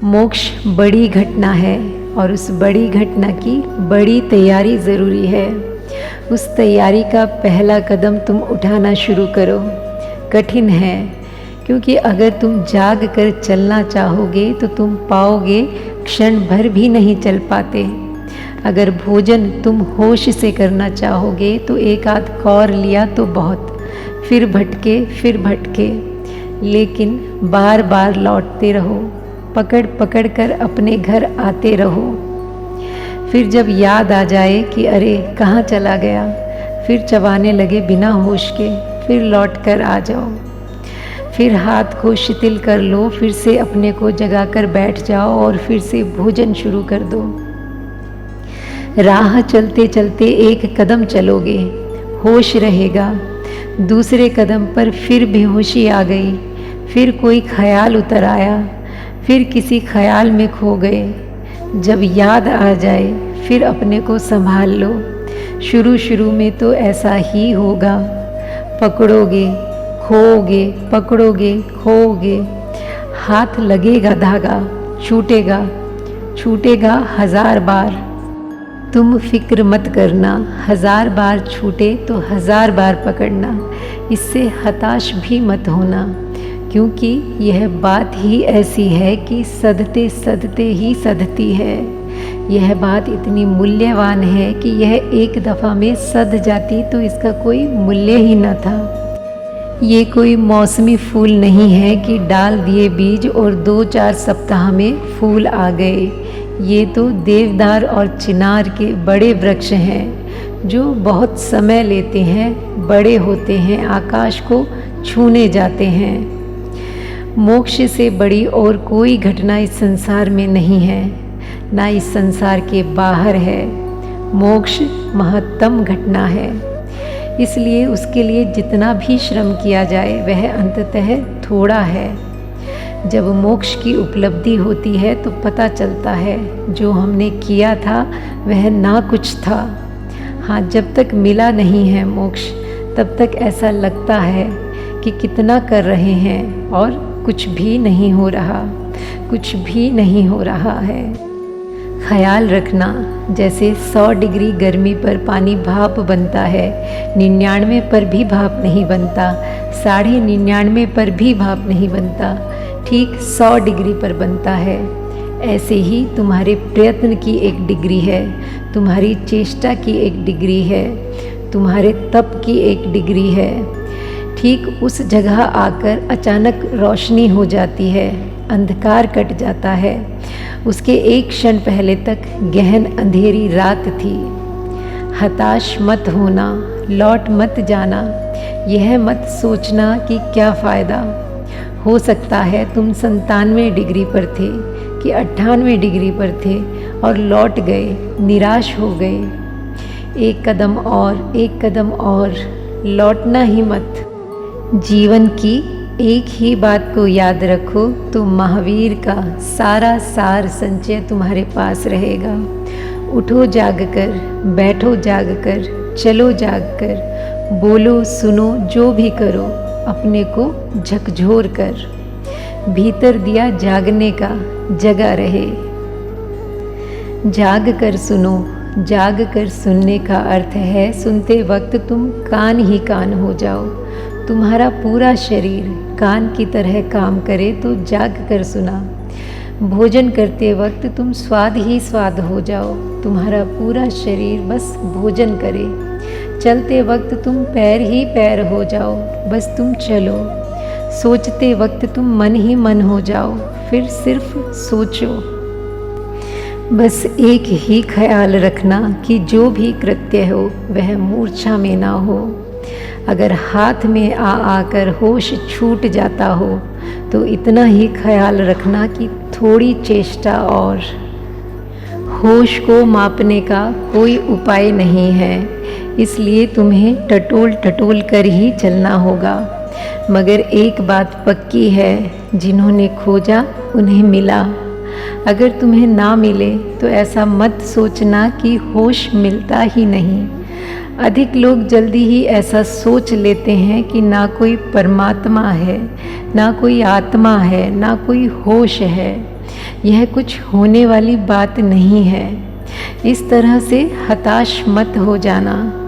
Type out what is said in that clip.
मोक्ष बड़ी घटना है और उस बड़ी घटना की बड़ी तैयारी ज़रूरी है। उस तैयारी का पहला कदम तुम उठाना शुरू करो। कठिन है, क्योंकि अगर तुम जाग कर चलना चाहोगे तो तुम पाओगे क्षण भर भी नहीं चल पाते। अगर भोजन तुम होश से करना चाहोगे तो एक आध कौर लिया तो बहुत, फिर भटके, लेकिन बार बार लौटते रहो, पकड़ पकड़ कर अपने घर आते रहो। फिर जब याद आ जाए कि अरे कहाँ चला गया, फिर चबाने लगे बिना होश के, फिर लौट कर आ जाओ। फिर हाथ को शिथिल कर लो, फिर से अपने को जगा कर बैठ जाओ और फिर से भोजन शुरू कर दो। राह चलते चलते एक कदम चलोगे, होश रहेगा, दूसरे कदम पर फिर बेहोशी आ गई, फिर कोई ख्याल उतर आया, फिर किसी ख्याल में खो गए। जब याद आ जाए फिर अपने को संभाल लो। शुरू में तो ऐसा ही होगा, पकड़ोगे खोओगे, पकड़ोगे खोओगे, हाथ लगेगा धागा, छूटेगा 1000 बार। तुम फिक्र मत करना, 1000 बार छूटे तो 1000 बार पकड़ना, इससे हताश भी मत होना, क्योंकि यह बात ही ऐसी है कि सधते सधते ही सधती है। यह बात इतनी मूल्यवान है कि यह एक दफ़ा में सध जाती तो इसका कोई मूल्य ही न था। ये कोई मौसमी फूल नहीं है कि डाल दिए बीज और 2-4 सप्ताह में फूल आ गए। ये तो देवदार और चिनार के बड़े वृक्ष हैं जो बहुत समय लेते हैं, बड़े होते हैं, आकाश को छूने जाते हैं। मोक्ष से बड़ी और कोई घटना इस संसार में नहीं है, ना इस संसार के बाहर है। मोक्ष महत्तम घटना है, इसलिए उसके लिए जितना भी श्रम किया जाए वह अंततः थोड़ा है। जब मोक्ष की उपलब्धि होती है तो पता चलता है जो हमने किया था वह ना कुछ था। हाँ, जब तक मिला नहीं है मोक्ष तब तक ऐसा लगता है कि कितना कर रहे हैं और कुछ भी नहीं हो रहा है। ख्याल रखना, जैसे 100 डिग्री गर्मी पर पानी भाप बनता है, 99 पर भी भाप नहीं बनता, 99.5 पर भी भाप नहीं बनता, ठीक 100 डिग्री पर बनता है। ऐसे ही तुम्हारे प्रयत्न की एक डिग्री है, तुम्हारी चेष्टा की एक डिग्री है, तुम्हारे तप की एक डिग्री है। ठीक उस जगह आकर अचानक रोशनी हो जाती है, अंधकार कट जाता है। उसके एक क्षण पहले तक गहन अंधेरी रात थी। हताश मत होना, लौट मत जाना, यह मत सोचना कि क्या फ़ायदा। हो सकता है तुम 97 डिग्री पर थे कि 98 डिग्री पर थे और लौट गए, निराश हो गए। एक कदम और, लौटना ही मत। जीवन की एक ही बात को याद रखो तो महावीर का सारा सार संचय तुम्हारे पास रहेगा। उठो जाग कर, बैठो जाग कर, चलो जाग कर, बोलो सुनो जो भी करो, अपने को झकझोर कर। भीतर दिया जागने का जगा रहे। जाग कर सुनो, जाग कर सुनने का अर्थ है सुनते वक्त तुम कान ही कान हो जाओ। तुम्हारा पूरा शरीर कान की तरह काम करे तो जाग कर सुना। भोजन करते वक्त तुम स्वाद ही स्वाद हो जाओ, तुम्हारा पूरा शरीर बस भोजन करे। चलते वक्त तुम पैर ही पैर हो जाओ, बस तुम चलो। सोचते वक्त तुम मन ही मन हो जाओ, फिर सिर्फ सोचो। बस एक ही ख्याल रखना कि जो भी कृत्य हो वह मूर्छा में ना हो। अगर हाथ में आकर होश छूट जाता हो तो इतना ही ख्याल रखना कि थोड़ी चेष्टा और। होश को मापने का कोई उपाय नहीं है, इसलिए तुम्हें टटोल कर ही चलना होगा। मगर एक बात पक्की है, जिन्होंने खोजा उन्हें मिला। अगर तुम्हें ना मिले तो ऐसा मत सोचना कि होश मिलता ही नहीं। अधिक लोग जल्दी ही ऐसा सोच लेते हैं कि ना कोई परमात्मा है, ना कोई आत्मा है, ना कोई होश है। यह कुछ होने वाली बात नहीं है। इस तरह से हताश मत हो जाना।